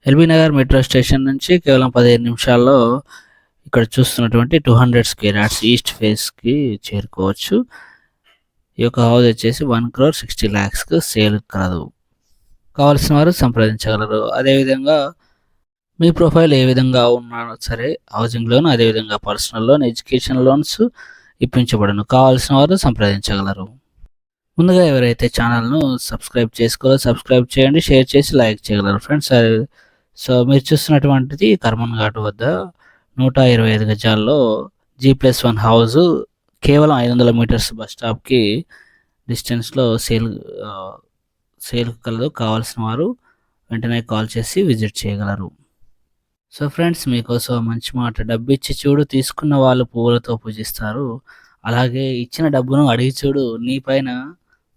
LB Nagar metro station నుంచి కేవలం 15 నిమిషాల్లో ఇక్కడ చూస్తున్నటువంటి 200 స్క్వేర్ యార్డ్స్ ఈస్ట్ ఫేస్కి చేరుకోవచ్చు. ఈ యొక్క హౌస్ వచ్చేసి 1,60,00,000కు సేల్ కలదు. కావాల్సిన వారు సంప్రదించగలరు. అదేవిధంగా మీ ప్రొఫైల్ ఏ విధంగా ఉన్నా సరే హౌసింగ్ లోన్, అదేవిధంగా పర్సనల్ లోన్, ఎడ్యుకేషన్ లోన్స్ ఇప్పించబడును. కావాల్సిన వారు సంప్రదించగలరు. ముందుగా ఎవరైతే ఛానల్ను సబ్స్క్రైబ్ చేసుకోవాలో సబ్స్క్రైబ్ చేయండి, షేర్ చేసి లైక్ చేయగలరు ఫ్రెండ్స్. సో మీరు చూస్తున్నటువంటిది కర్మన్ ఘాట్ వద్ద 125 గజాల్లో G+1 హౌస్, కేవలం 500 మీటర్స్ బస్ స్టాప్కి డిస్టెన్స్లో సేల్ కలదు. కావాల్సిన వారు వెంటనే కాల్ చేసి విజిట్ చేయగలరు. సో ఫ్రెండ్స్, మీకోసం మంచి మాట, డబ్బు ఇచ్చి చూడు, తీసుకున్న వాళ్ళు పువ్వులతో పూజిస్తారు. అలాగే ఇచ్చిన డబ్బును అడిగి చూడు, నీ పైన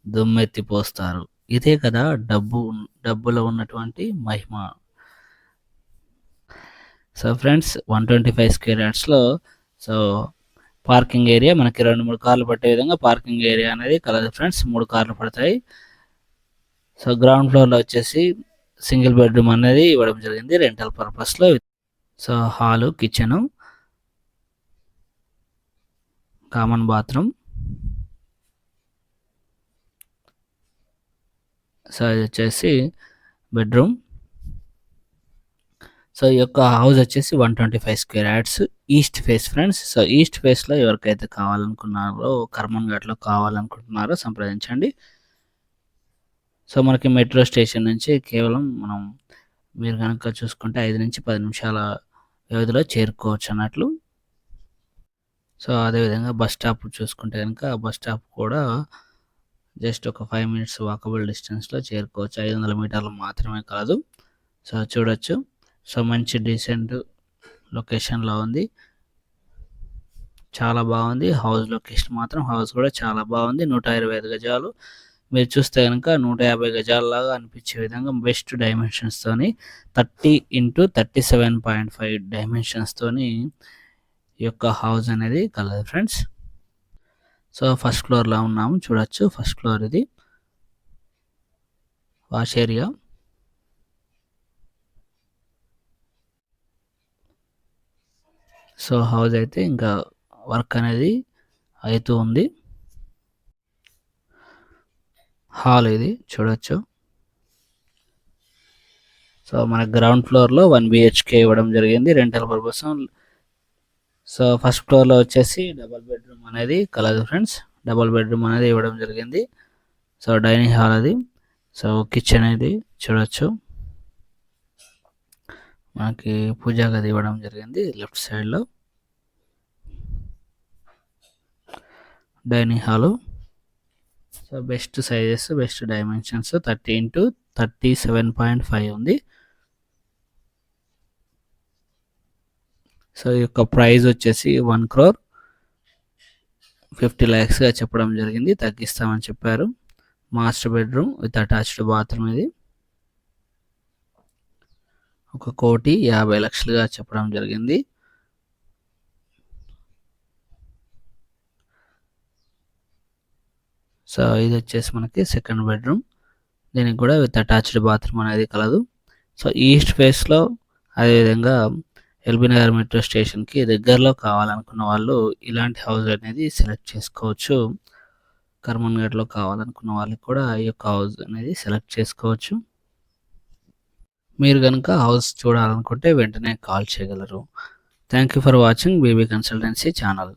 దుమ్మెత్తిపోస్తారు. ఇదే కదా డబ్బులో ఉన్నటువంటి మహిమ. సో ఫ్రెండ్స్, 125 స్క్వేర్ యార్డ్స్లో సో పార్కింగ్ ఏరియా మనకి 2-3 కార్లు పట్టే విధంగా పార్కింగ్ ఏరియా అనేది కలదు ఫ్రెండ్స్. 3 కార్లు పడతాయి. సో గ్రౌండ్ ఫ్లోర్లో వచ్చేసి సింగిల్ బెడ్రూమ్ అనేది ఇవ్వడం జరిగింది రెంటల్ పర్పస్లో. So hall, kitchen, common bathroom. So ఇది వచ్చేసి బెడ్రూమ్. సో ఈ యొక్క హౌస్ వచ్చేసి 125 square yards east face friends. So east ఫేస్లో ఎవరికైతే కావాలనుకున్నారో, కర్మన్ ఘాట్లో కావాలనుకుంటున్నారో సంప్రదించండి. సో మనకి మెట్రో స్టేషన్ నుంచి కేవలం మీరు కనుక చూసుకుంటే 5 నుంచి 10 నిమిషాల వ్యవధిలో చేరుకోవచ్చు అన్నట్లు. సో అదేవిధంగా బస్ స్టాప్ చూసుకుంటే కనుక బస్ స్టాప్ కూడా జస్ట్ ఒక 5 మినిట్స్ వాకబుల్ డిస్టెన్స్లో చేరుకోవచ్చు. 500 మీటర్లు మాత్రమే కాదు. సో చూడొచ్చు. సో మంచి డీసెంట్ లొకేషన్లో ఉంది, చాలా బాగుంది. హౌస్ లొకేషన్ మాత్రం హౌస్ కూడా చాలా బాగుంది. 125 గజాలు. మీరు చూస్తే కనుక 150 గజాలలాగా అనిపించే విధంగా బెస్ట్ డైమెన్షన్స్తోని 30x37.5 డైమెన్షన్స్తోని ఈ యొక్క హౌస్ అనేది కలదు ఫ్రెండ్స్. సో ఫస్ట్ ఫ్లోర్లో ఉన్నాము, చూడొచ్చు. ఫస్ట్ ఫ్లోర్ ఇది వాష్ ఏరియా. సో హౌస్ అయితే ఇంకా వర్క్ అనేది అవుతూ ఉంది. హాల్ ఇది చూడొచ్చు. సో మన గ్రౌండ్ ఫ్లోర్లో 1 BHK ఇవ్వడం జరిగింది రెంటల్ పర్పస్. సో ఫస్ట్ ఫ్లోర్లో వచ్చేసి డబల్ బెడ్రూమ్ అనేది కలదు ఫ్రెండ్స్. డబల్ బెడ్రూమ్ అనేది ఇవ్వడం జరిగింది. సో డైనింగ్ హాల్ అది. సో కిచెన్ ఇది చూడొచ్చు. మనకి పూజా గది ఇవ్వడం జరిగింది లెఫ్ట్ సైడ్లో. Dining hall. So best sizes, best dimensions 30x37.5 ఉంది. సో ఈ యొక్క ప్రైస్ వచ్చేసి 1,50,00,000గా చెప్పడం జరిగింది. తగ్గిస్తామని చెప్పారు. Master bedroom with attached bathroom ఇది 1,50,00,000గా చెప్పడం జరిగింది. సో ఇది వచ్చేసి మనకి సెకండ్ బెడ్రూమ్. దీనికి కూడా విత్ అటాచ్డ్ బాత్రూమ్ అనేది కలదు. సో ఈస్ట్ ఫేస్లో, అదేవిధంగా ఎల్బీ నగర్ మెట్రో స్టేషన్కి దగ్గరలో కావాలనుకున్న వాళ్ళు ఇలాంటి హౌస్ అనేది సెలెక్ట్ చేసుకోవచ్చు. కర్మన్ ఘాట్లో కావాలనుకున్న వాళ్ళకి కూడా ఈ యొక్క హౌస్ అనేది సెలెక్ట్ చేసుకోవచ్చు. మీరు కనుక హౌస్ చూడాలనుకుంటే వెంటనే కాల్ చేయగలరు. Thank you for watching BB consultancy channel.